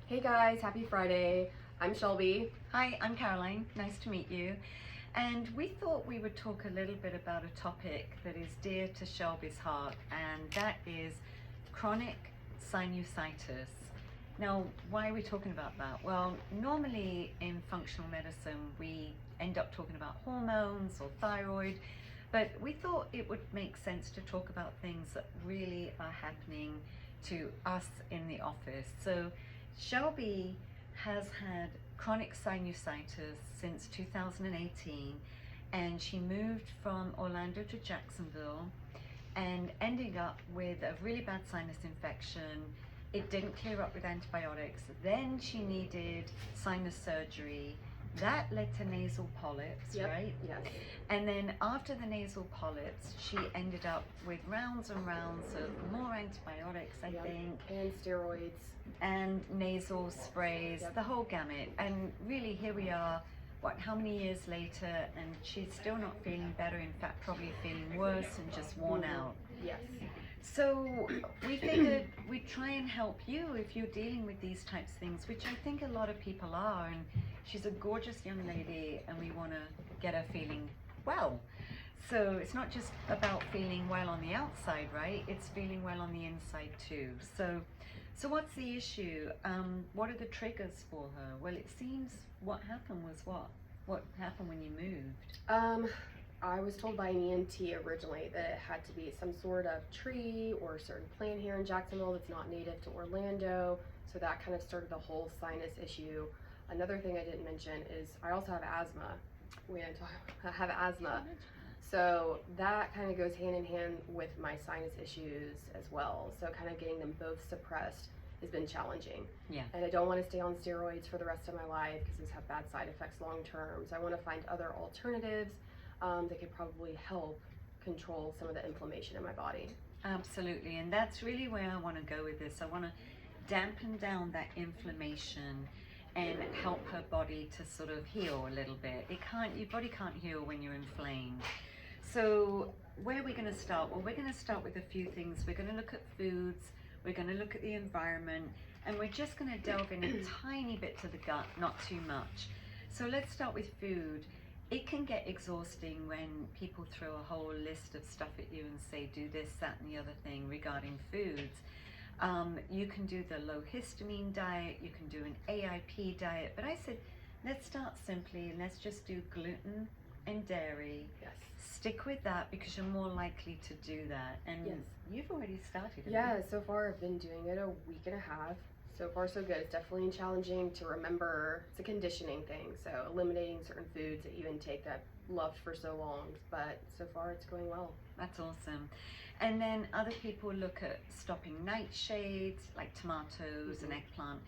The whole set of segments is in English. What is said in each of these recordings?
Hey guys, happy Friday. I'm Shelby. Hi, I'm Caroline. Nice to meet you. And we thought we would talk a little bit about a topic that is dear to Shelby's heart, and that is chronic sinusitis. Now, why are we talking about that? Well, normally in functional medicine, we end up talking about hormones or thyroid, but we thought it would make sense to talk about things that really are happening to us in the office. So Shelby has had chronic sinusitis since 2018, and she moved from Orlando to Jacksonville and ending up with a really bad sinus infection. It didn't clear up with antibiotics. Then she needed sinus surgery. That led to nasal polyps, right? Yes. And then after the nasal polyps, she ended up with rounds and rounds of more antibiotics, I think. And steroids. And nasal sprays, the whole gamut. And really, here we are, how many years later, and she's still not feeling better. In fact, probably feeling worse and just worn out. Yes. So we figured we'd try and help you if you're dealing with these types of things, which I think a lot of people are. And she's a gorgeous young lady, and we want to get her feeling well. So it's not just about feeling well on the outside, right? It's feeling well on the inside too. So what's the issue? What are the triggers for her? Well, it seems what happened was what? What happened when you moved? I was told by an ENT originally that it had to be some sort of tree or a certain plant here in Jacksonville that's not native to Orlando. So that kind of started the whole sinus issue. Another thing I didn't mention is I also have asthma. I have asthma. So that kind of goes hand in hand with my sinus issues as well. So kind of getting them both suppressed has been challenging. Yeah. And I don't want to stay on steroids for the rest of my life because those have bad side effects long term. So I want to find other alternatives that could probably help control some of the inflammation in my body. Absolutely, and that's really where I want to go with this. I want to dampen down that inflammation and help her body to sort of heal a little bit. Your body can't heal when you're inflamed. So where are we going to start? Well, we're going to start with a few things. We're going to look at foods, we're going to look at the environment, and we're just going to delve in a tiny bit to the gut, not too much. So let's start with food. It can get exhausting when people throw a whole list of stuff at you and say, do this, that, and the other thing regarding foods. You can do the low histamine diet, you can do an AIP diet, but I said, let's start simply and let's just do gluten and dairy. Yes. Stick with that because you're more likely to do that. And yes. You've already started. Yeah, so far I've been doing it a week and a half. So far so good. It's definitely challenging to remember. It's a conditioning thing, so eliminating certain foods that you intake that I've loved for so long, but so far it's going well. That's awesome. And then other people look at stopping nightshades like tomatoes and eggplant,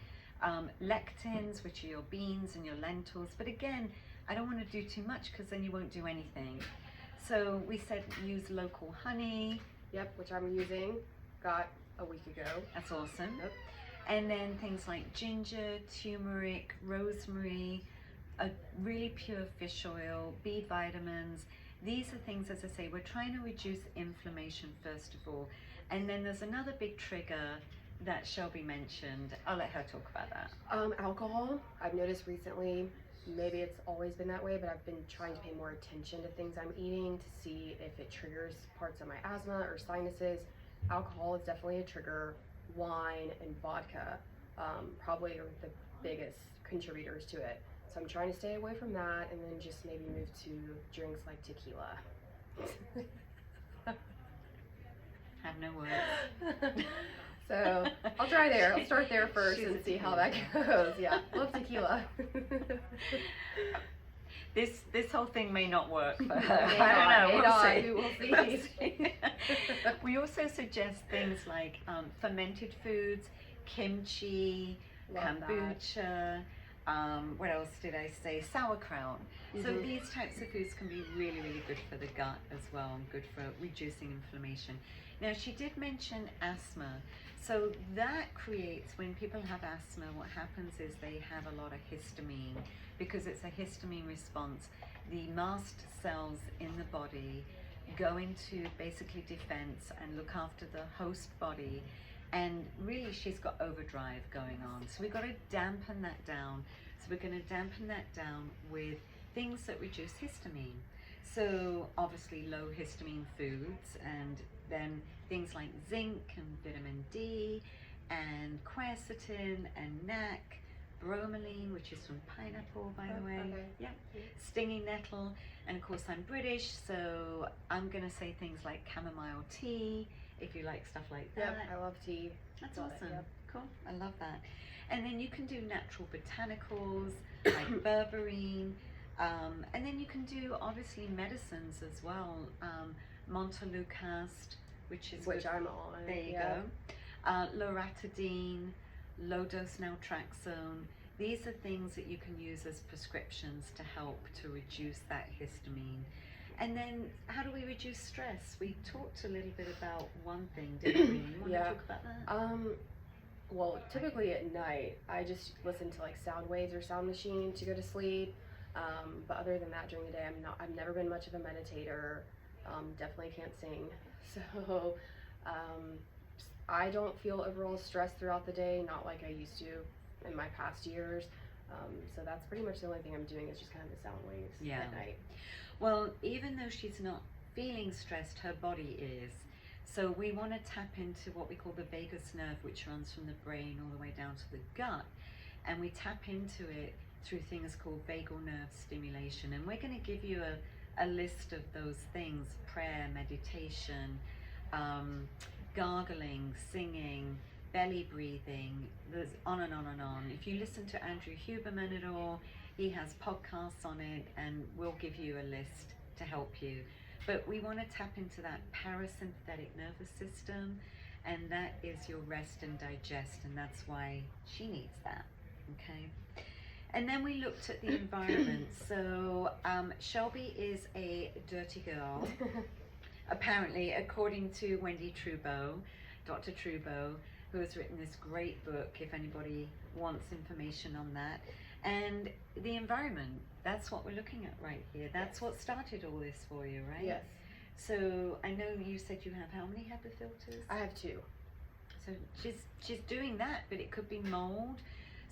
lectins, which are your beans and your lentils, but again, I don't want to do too much because then you won't do anything. So we said use local honey. Yep, which I'm using, got a week ago. That's awesome. Yep. And then things like ginger, turmeric, rosemary, a really pure fish oil, B vitamins. These are things, as I say, we're trying to reduce inflammation first of all. And then there's another big trigger that Shelby mentioned. I'll let her talk about that. Alcohol. I've noticed recently, maybe it's always been that way, but I've been trying to pay more attention to things I'm eating to see if it triggers parts of my asthma or sinuses. Alcohol is definitely a trigger. Wine and vodka probably are the biggest contributors to it. So I'm trying to stay away from that and then just maybe move to drinks like tequila. Have no words. So I'll try there. I'll start there first and see how that goes. Yeah, love tequila. This whole thing may not work for her. I don't know. We'll see. We also suggest things like fermented foods, kimchi, kombucha. What else did I say? Sauerkraut. So these types of foods can be really, really good for the gut as well, and good for reducing inflammation. Now, she did mention asthma. So that creates, when people have asthma, what happens is they have a lot of histamine. Because it's a histamine response, the mast cells in the body go into basically defense and look after the host body, and really she's got overdrive going on. So we've got to dampen that down. So we're going to dampen that down with things that reduce histamine. So obviously low histamine foods, and then things like zinc and vitamin D and quercetin and NAC, bromelain, which is from pineapple, by the way. Okay. Yeah. Stinging nettle, and of course I'm British, so I'm going to say things like chamomile tea, if you like stuff like that. Yep, I love tea. That's Love it, awesome. yep. Cool. I love that. And then you can do natural botanicals like berberine, and then you can do obviously medicines as well. Montelukast, which Which I'm on. There you yeah. go. Loratadine, low dose naltrexone. These are things that you can use as prescriptions to help to reduce that histamine. And then how do we reduce stress? We talked a little bit about one thing, didn't we? You want Yeah. to talk about that? Well, typically at night, I just listen to like sound waves or sound machine to go to sleep. But other than that, during the day, I've never been much of a meditator. Definitely can't sing. So, I don't feel overall stressed throughout the day, not like I used to in my past years. So that's pretty much the only thing I'm doing is just kind of the sound waves Yeah. at night. Well, even though she's not feeling stressed, her body is. So we want to tap into what we call the vagus nerve, which runs from the brain all the way down to the gut. And we tap into it through things called vagal nerve stimulation. And we're going to give you a list of those things: prayer, meditation, gargling, singing, belly breathing. There's on and on and on. If you listen to Andrew Huberman at all, he has podcasts on it, and we'll give you a list to help you. But we want to tap into that parasympathetic nervous system, and that is your rest and digest, and that's why she needs that. Okay. And then we looked at the environment. So Shelby is a dirty girl, apparently, according to Wendie Trubow, Dr. Trubow, who has written this great book, if anybody wants information on that. And the environment, that's what we're looking at right here. That's what started all this for you, right? Yes. So I know you said you have how many HEPA filters? I have 2. So she's doing that, but it could be mold.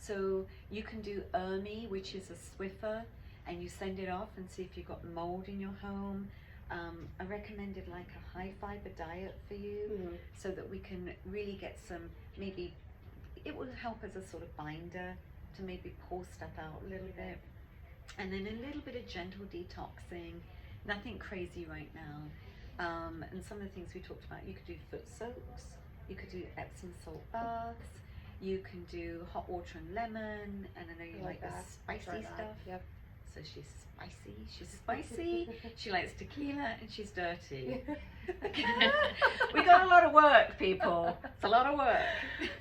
So you can do ERMI, which is a Swiffer, and you send it off and see if you've got mold in your home. I recommended like a high fiber diet for you, so that we can really get some, maybe it will help as a sort of binder to maybe pour stuff out a little bit. And then a little bit of gentle detoxing, nothing crazy right now. And some of the things we talked about, you could do foot soaks, you could do Epsom salt baths, you can do hot water and lemon, and I know you like the spicy stuff. Yep. So she's spicy, she likes tequila, and she's dirty. We got a lot of work, people. It's a lot of work.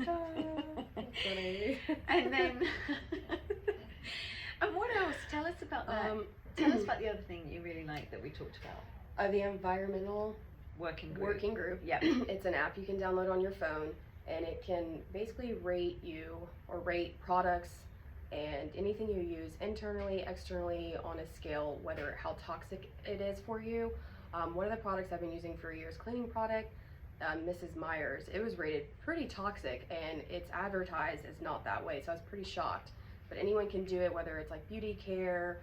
Funny. And then, and what else? Tell us about that. Tell us about the other thing you really like that we talked about. The environmental Working group. Yep. It's an app you can download on your phone, and it can basically rate you or rate products and anything you use internally, externally, on a scale, whether how toxic it is for you. One of the products I've been using for years, cleaning product, Mrs. Meyer's, it was rated pretty toxic, and it's advertised as not that way, so I was pretty shocked. But anyone can do it, whether it's like beauty care,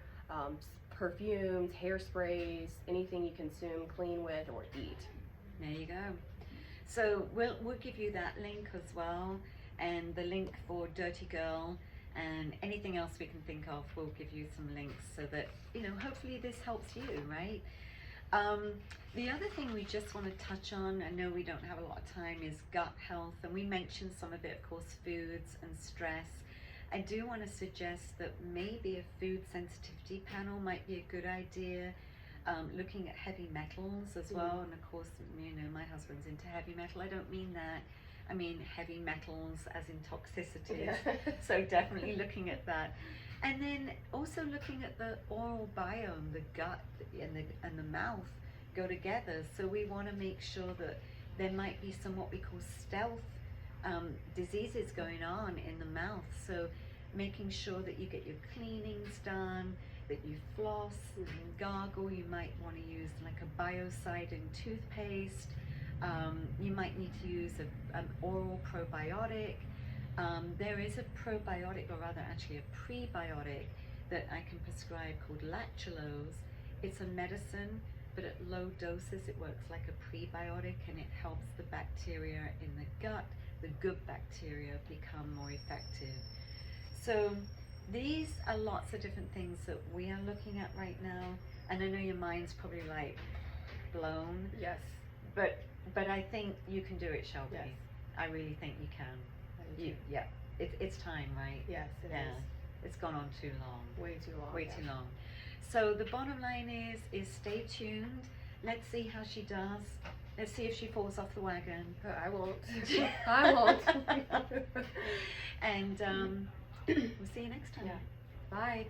perfumes, hairsprays, anything you consume, clean with, or eat. There you go. So we'll give you that link as well, and the link for Dirty Girl, and anything else we can think of, we'll give you some links so that, you know, hopefully this helps you, right? The other thing we just want to touch on, I know we don't have a lot of time, is gut health, and we mentioned some of it, of course, foods and stress. I do want to suggest that maybe a food sensitivity panel might be a good idea, looking at heavy metals as well, and of course, you know, my husband's into heavy metal. I don't mean that. I mean heavy metals as in toxicity. Yeah. So definitely looking at that. And then also looking at the oral biome, the gut and the mouth go together. So we want to make sure that there might be some what we call stealth diseases going on in the mouth. So making sure that you get your cleanings done, that you floss and gargle. You might want to use like a biocidin toothpaste. You might need to use an oral probiotic. There is a probiotic, or rather actually a prebiotic, that I can prescribe called lactulose. It's a medicine, but at low doses it works like a prebiotic, and it helps the bacteria in the gut, the good bacteria, become more effective. So these are lots of different things that we are looking at right now, and I know your mind's probably like blown, Yes. but I think you can do it, Shelby. Yes. I really think you can. Yeah, it's time, right? Yes, it Yeah. is. It's gone on too long. Way too long. Way yeah. too long. So the bottom line is stay tuned. Let's see how she does. Let's see if she falls off the wagon. I won't. I won't. And we'll see you next time. Yeah. Bye.